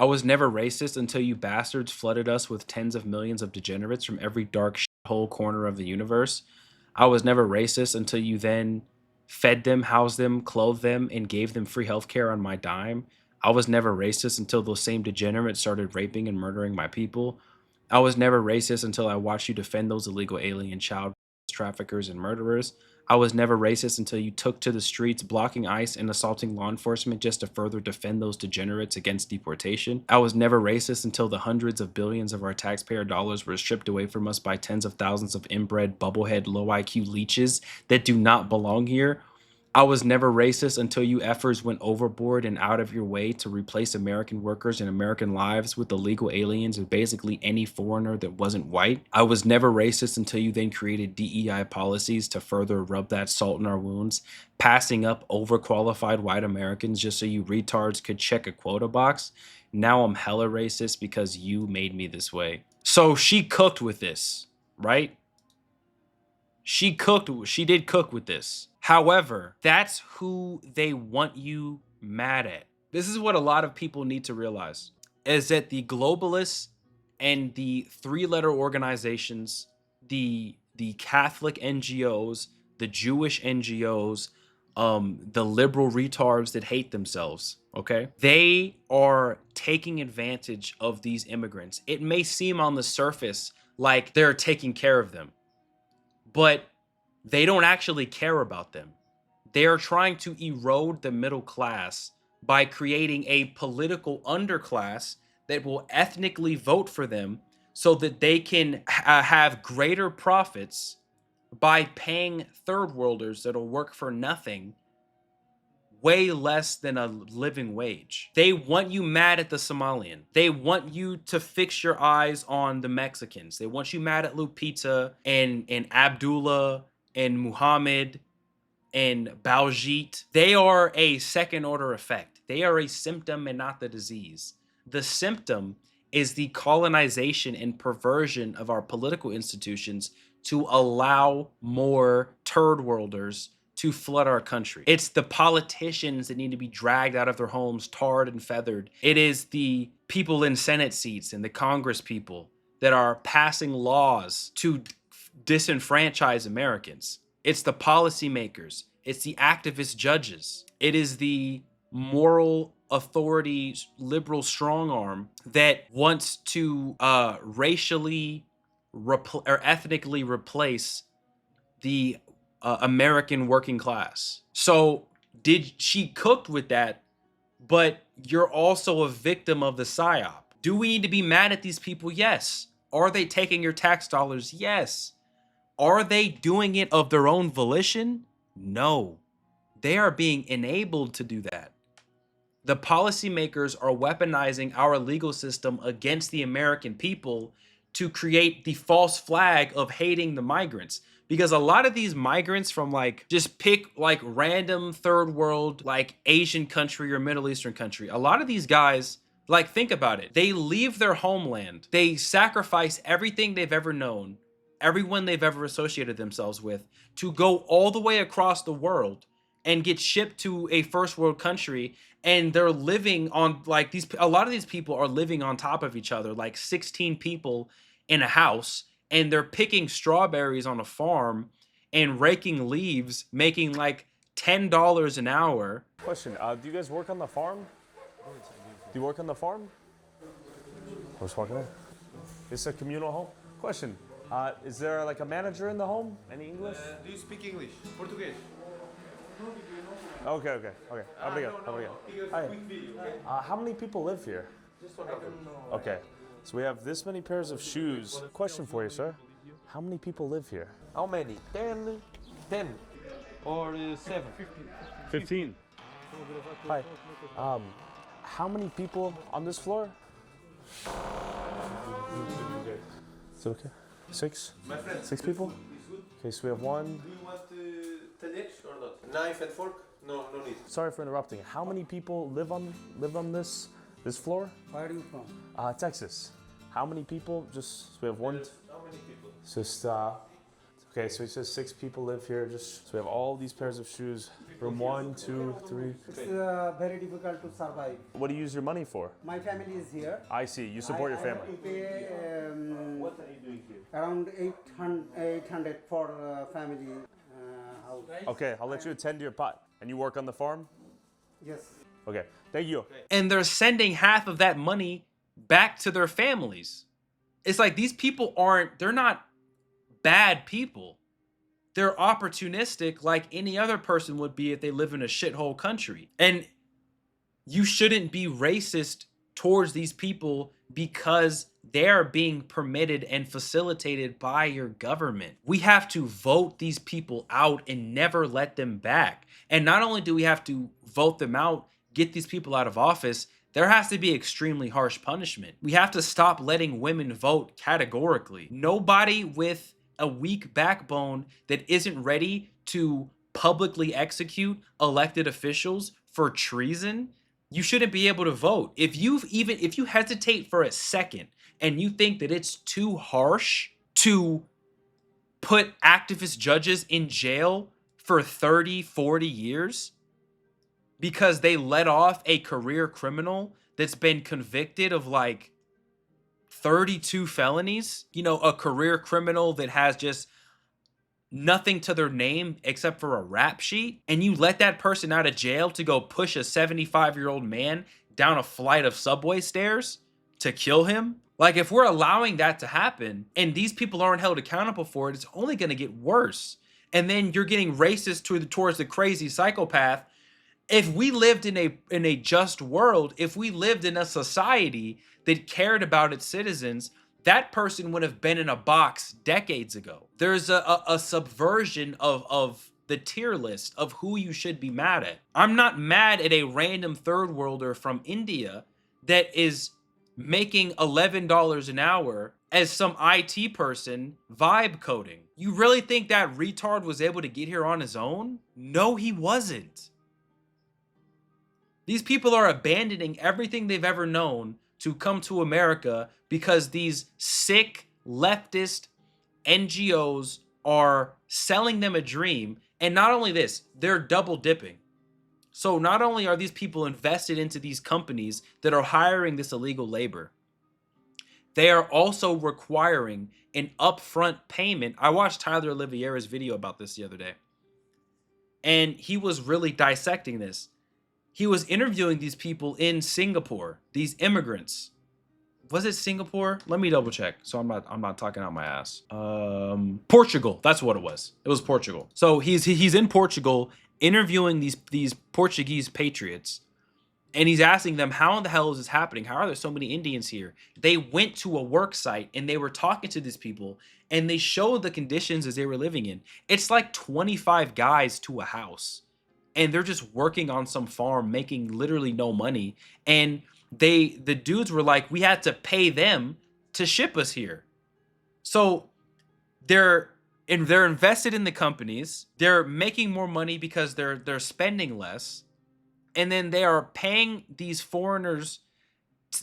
I was never racist until you bastards flooded us with tens of millions of degenerates from every dark hole corner of the universe. I was never racist until you then fed them, housed them, clothed them, and gave them free healthcare on my dime. I was never racist until those same degenerates started raping and murdering my people. I was never racist until I watched you defend those illegal alien child traffickers and murderers. I was never racist until you took to the streets, blocking ICE and assaulting law enforcement just to further defend those degenerates against deportation. I was never racist until the hundreds of billions of our taxpayer dollars were stripped away from us by tens of thousands of inbred, bubblehead, low IQ leeches that do not belong here. I was never racist until you effers went overboard and out of your way to replace American workers and American lives with illegal aliens and basically any foreigner that wasn't white. I was never racist until you then created DEI policies to further rub that salt in our wounds, passing up overqualified white Americans just so you retards could check a quota box. Now I'm hella racist because you made me this way. So she cooked with this, right? She did cook with this. However, that's who they want you mad at. This is what a lot of people need to realize is that the globalists and the three-letter organizations, the Catholic NGOs, the Jewish NGOs, the liberal retards that hate themselves, okay? They are taking advantage of these immigrants. It may seem on the surface like they're taking care of them, but they don't actually care about them. They are trying to erode the middle class by creating a political underclass that will ethnically vote for them so that they can have greater profits by paying third worlders that'll work for nothing way less than a living wage. They want you mad at the Somalian. They want you to fix your eyes on the Mexicans. They want you mad at Lupita and Abdullah and Muhammad and Baljit. They are a second order effect. They are a symptom and not the disease. The symptom is the colonization and perversion of our political institutions to allow more third worlders to flood our country. It's the politicians that need to be dragged out of their homes, tarred and feathered. It is the people in Senate seats and the Congress people that are passing laws to disenfranchise Americans. It's the policymakers. It's the activist judges. It is the moral authority, liberal strong arm that wants to racially or ethnically replace the American working class. So she cooked with that, but you're also a victim of the psyop. Do we need to be mad at these people? Yes. Are they taking your tax dollars? Yes. Are they doing it of their own volition? No. They are being enabled to do that. The policymakers are weaponizing our legal system against the American people to create the false flag of hating the migrants. Because a lot of these migrants from just pick random third world, Asian country or Middle Eastern country. A lot of these guys, think about it. They leave their homeland. They sacrifice everything they've ever known, everyone they've ever associated themselves with, to go all the way across the world and get shipped to a first world country. And they're living on a lot of these people are living on top of each other, 16 people in a house, and they're picking strawberries on a farm and raking leaves, making $10 an hour. Question, do you guys work on the farm? Do you work on the farm? Who's working there? This is a communal home? Question, is there a manager in the home? Any English? Do you speak English? Portuguese? Okay. Obrigado. Hi. How many people live here? Just one number. Okay. So we have this many pairs of shoes. Question for you, sir. How many people live here? How many? 10? 10? Or 7? 15. Hi. How many people on this floor? Is it okay? 6? My friend. 6 people? Okay, so we have 1. Do you want talheres or not? Knife and fork? No need. Sorry for interrupting. How many people live on this floor? Where are you from? Texas. How many people? So we have 1. How many people? Just okay. So it says 6 people live here. So we have all these pairs of shoes. Room 1, 2, 3. It's very difficult to survive. What do you use your money for? My family is here. I see. You support your I have family. to pay What are you doing here? around 800 for family house. Okay, I'll let you attend to your pot. And you work on the farm? Yes. Okay, thank you. And they're sending half of that money back to their families. It's like these people they're not bad people. They're opportunistic like any other person would be if they live in a shithole country. And you shouldn't be racist towards these people because they're being permitted and facilitated by your government. We have to vote these people out and never let them back. And not only do we have to vote them out, get these people out of office, there has to be extremely harsh punishment. We have to stop letting women vote categorically. Nobody with a weak backbone that isn't ready to publicly execute elected officials for treason, you shouldn't be able to vote. If you hesitate for a second and you think that it's too harsh to put activist judges in jail for 30, 40 years because they let off a career criminal that's been convicted of like 32 felonies, a career criminal that has just nothing to their name except for a rap sheet, and you let that person out of jail to go push a 75-year-old man down a flight of subway stairs to kill him? Like, if we're allowing that to happen and these people aren't held accountable for it, it's only going to get worse. And then you're getting racist towards the crazy psychopath. If we lived in a just world, if we lived in a society that cared about its citizens, that person would have been in a box decades ago. There's a subversion of the tier list of who you should be mad at. I'm not mad at a random third worlder from India that is making $11 an hour as some IT person vibe coding. You really think that retard was able to get here on his own? No, he wasn't. These people are abandoning everything they've ever known to come to America because these sick leftist NGOs are selling them a dream. And not only this, they're double dipping. So not only are these people invested into these companies that are hiring this illegal labor, they are also requiring an upfront payment. I watched Tyler Oliveira's video about this the other day, and he was really dissecting this. He was interviewing these people in Singapore, these immigrants. Was it Singapore? Let me double check. So I'm not talking out my ass. Portugal. That's what it was. It was Portugal. So he's in Portugal interviewing these Portuguese patriots, and he's asking them, how in the hell is this happening? How are there so many Indians here? They went to a work site and they were talking to these people and they showed the conditions as they were living in. It's like 25 guys to a house. And they're just working on some farm, making literally no money. And the dudes were like, we had to pay them to ship us here. So they're invested in the companies. They're making more money because they're spending less. And then they are paying these foreigners,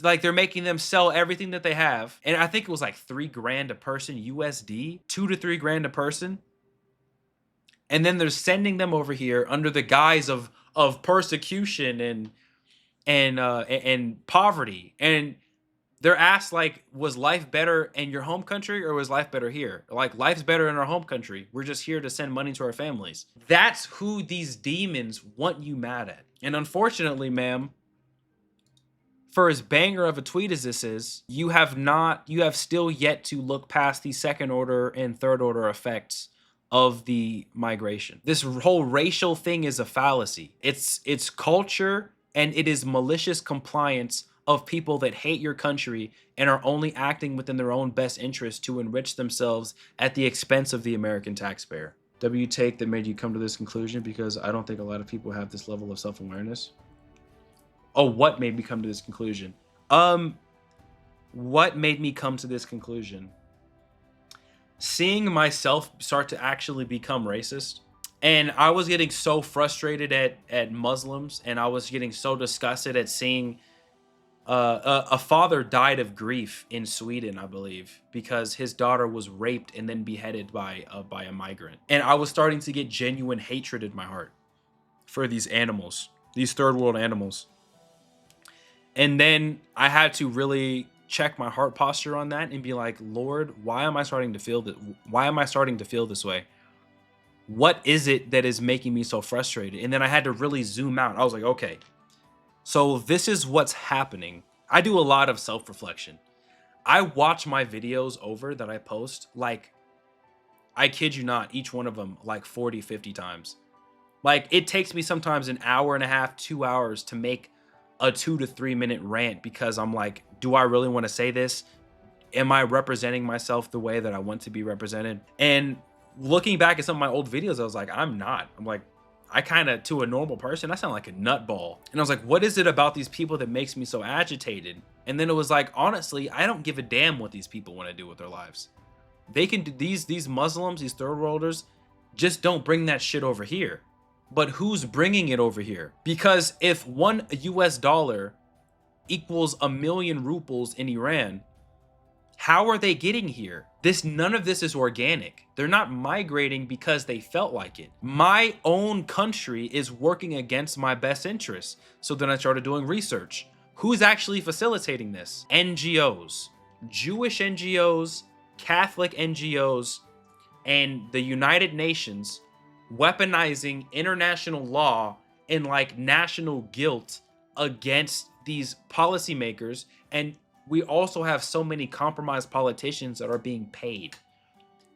like they're making them sell everything that they have. And I think it was like $3,000 a person USD, $2 to $3,000 a person. And then they're sending them over here under the guise of persecution and poverty. And they're asked, like, was life better in your home country or was life better here? Like, life's better in our home country. We're just here to send money to our families. That's who these demons want you mad at. And unfortunately, ma'am, for as banger of a tweet as this is, you have still yet to look past the second order and third order effects of the migration. This whole racial thing is a fallacy. It's culture, and it is malicious compliance of people that hate your country and are only acting within their own best interest to enrich themselves at the expense of the American taxpayer. W take that made you come to this conclusion? Because I don't think a lot of people have this level of self-awareness. Oh, what made me come to this conclusion? What made me come to this conclusion? Seeing myself start to actually become racist. And I was getting so frustrated at Muslims, and I was getting so disgusted at seeing a father died of grief in Sweden, I believe, because his daughter was raped and then beheaded by a migrant. And I was starting to get genuine hatred in my heart for these animals, these third world animals. And then I had to really check my heart posture on that and be like, Lord, why am I starting to feel that? Why am I starting to feel this way? What is it that is making me so frustrated? And then I had to really zoom out. I was like, okay, so this is what's happening. I do a lot of self-reflection. I watch my videos over that I post, like, I kid you not, each one of them like 40, 50 times. Like, it takes me sometimes an hour and a half, 2 hours to make a 2 to 3 minute rant because I'm like, do I really want to say this? Am I representing myself the way that I want to be represented? And looking back at some of my old videos, I was like, I'm not. I'm like, I kind of, to a normal person, I sound like a nutball. And I was like, what is it about these people that makes me so agitated? And then it was like, honestly, I don't give a damn what these people want to do with their lives. They can do these Muslims, these third worlders, just don't bring that shit over here. But who's bringing it over here? Because if $1 equals 1,000,000 rubles in Iran, how are they getting here? None of this is organic. They're not migrating because they felt like it. My own country is working against my best interests. So then I started doing research. Who's actually facilitating this? NGOs, Jewish NGOs, Catholic NGOs, and the United Nations weaponizing international law and like national guilt against these policymakers. And we also have so many compromised politicians that are being paid.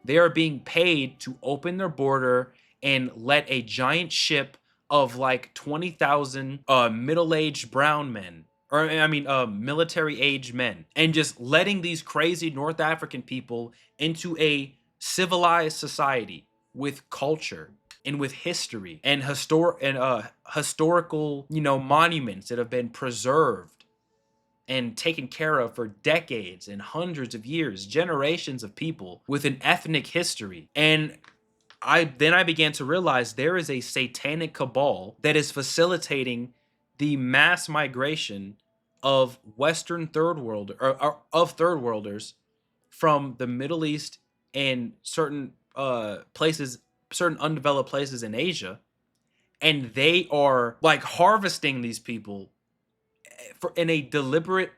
They are being paid to open their border and let a giant ship of like 20,000 middle-aged brown men, or I mean military-aged men, and just letting these crazy North African people into a civilized society with culture and with history and historical, monuments that have been preserved and taken care of for decades and hundreds of years, generations of people with an ethnic history. And I began to realize there is a satanic cabal that is facilitating the mass migration of Western third world or of third worlders from the Middle East and certain places, certain undeveloped places in Asia, and they are like harvesting these people in a deliberate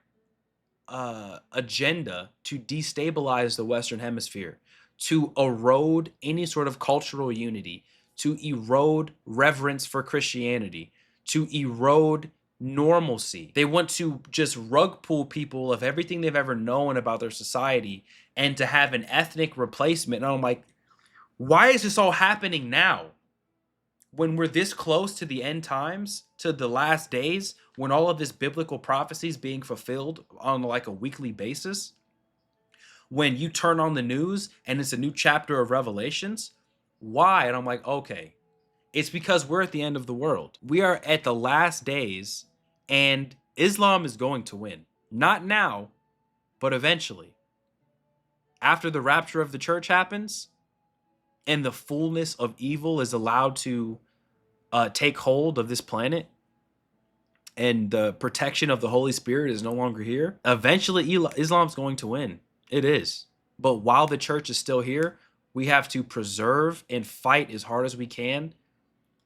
agenda to destabilize the Western Hemisphere, to erode any sort of cultural unity, to erode reverence for Christianity, to erode normalcy. They want to just rug pull people of everything they've ever known about their society and to have an ethnic replacement. And I'm like, why is this all happening now? When we're this close to the end times, to the last days, when all of this biblical prophecy is being fulfilled on like a weekly basis, when you turn on the news and it's a new chapter of Revelations, why? And I'm like, okay, it's because we're at the end of the world. We are at the last days and Islam is going to win. Not now, but eventually. After the rapture of the church happens, and the fullness of evil is allowed to take hold of this planet, and the protection of the Holy Spirit is no longer here, eventually Islam's going to win. It is. But while the church is still here, we have to preserve and fight as hard as we can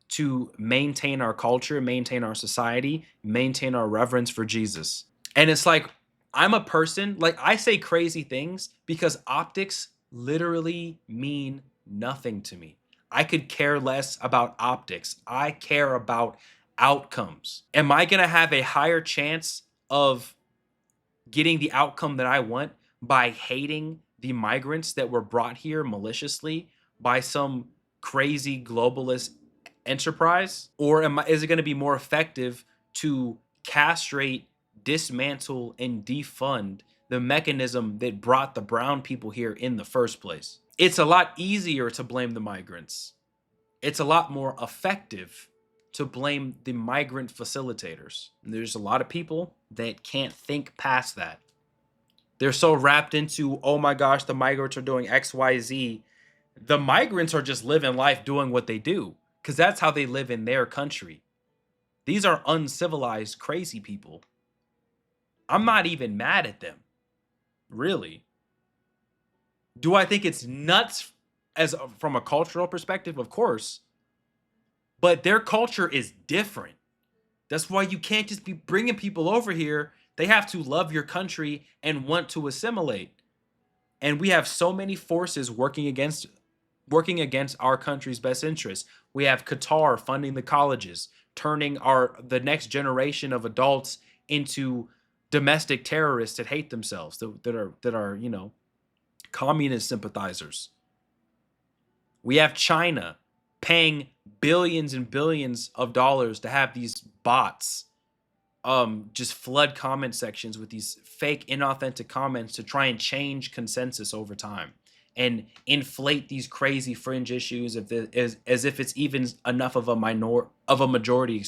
to maintain our culture, maintain our society, maintain our reverence for Jesus. And it's like, I'm a person, like I say crazy things because optics literally mean nothing to me. I could care less about optics. I care about outcomes. Am I going to have a higher chance of getting the outcome that I want by hating the migrants that were brought here maliciously by some crazy globalist enterprise? Or is it going to be more effective to castrate, dismantle, and defund the mechanism that brought the brown people here in the first place? It's a lot easier to blame the migrants. It's a lot more effective to blame the migrant facilitators. And there's a lot of people that can't think past that. They're so wrapped into, oh my gosh, the migrants are doing X, Y, Z. The migrants are just living life doing what they do because that's how they live in their country. These are uncivilized, crazy people. I'm not even mad at them, really. Do I think it's nuts from a cultural perspective? Of course. but their culture is different. That's why you can't just be bringing people over here. They have to love your country and want to assimilate. And we have so many forces working against our country's best interests. We have Qatar funding the colleges, turning the next generation of adults into domestic terrorists that hate themselves, that are, you know, communist sympathizers. We have China paying billions and billions of dollars to have these bots just flood comment sections with these fake, inauthentic comments to try and change consensus over time and inflate these crazy fringe issues as if it's even enough of a majority,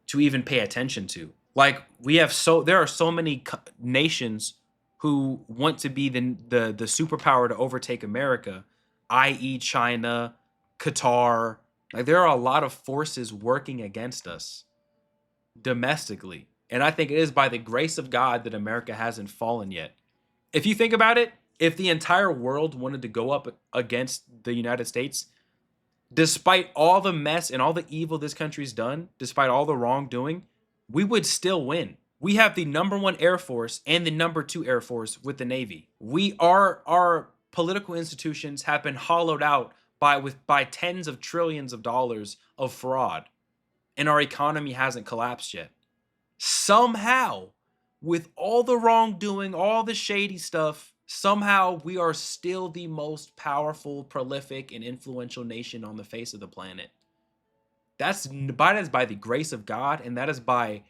to even pay attention to. Like there are so many nations who want to be the superpower to overtake America, i.e. China, Qatar. Like there are a lot of forces working against us domestically. And I think it is by the grace of God that America hasn't fallen yet. If you think about it, if the entire world wanted to go up against the United States, despite all the mess and all the evil this country's done, despite all the wrongdoing, we would still win. We have the #1 Air Force and the #2 Air Force with the Navy. Our political institutions have been hollowed out by tens of trillions of dollars of fraud. And our economy hasn't collapsed yet. Somehow, with all the wrongdoing, all the shady stuff, somehow we are still the most powerful, prolific, and influential nation on the face of the planet. That is by the grace of God, and that is by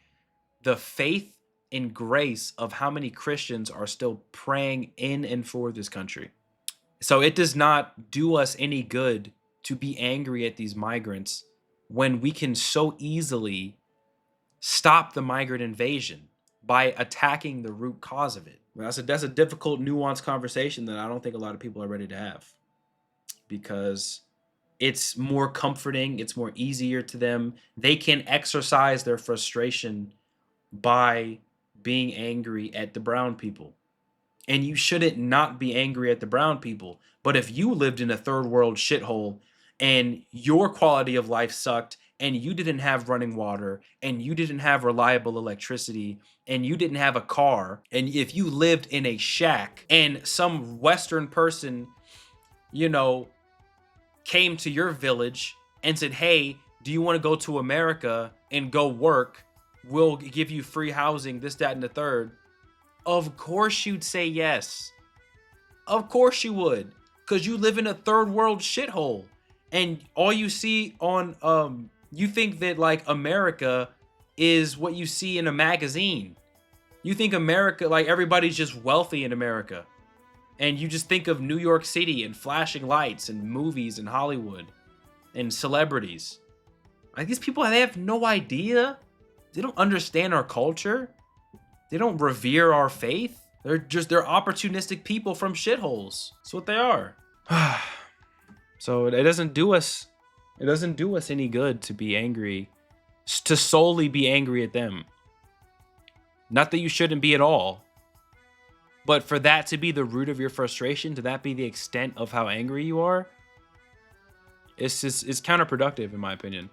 the faith and grace of how many Christians are still praying in and for this country. So it does not do us any good to be angry at these migrants when we can so easily stop the migrant invasion by attacking the root cause of it. That's a difficult, nuanced conversation that I don't think a lot of people are ready to have, because it's more comforting, it's more easier to them. They can exercise their frustration by being angry at the brown people. And you shouldn't not be angry at the brown people. But if you lived in a third world shithole and your quality of life sucked and you didn't have running water and you didn't have reliable electricity and you didn't have a car, and if you lived in a shack and some Western person, you know, came to your village and said, hey, do you want to go to America and go work? We'll give you free housing, this, that, and the third. Of course you'd say yes. Of course you would. Because you live in a third world shithole. And all you see on, you think that like America is what you see in a magazine. You think America, like everybody's just wealthy in America. And you just think of New York City and flashing lights and movies and Hollywood and celebrities. Like these people, they have no idea. They don't understand our culture. They don't revere our faith. They're opportunistic people from shitholes. That's what they are. So it doesn't do us any good to be angry, to solely be angry at them. Not that you shouldn't be at all, but for that to be the root of your frustration, to that be the extent of how angry you are, it's counterproductive in my opinion.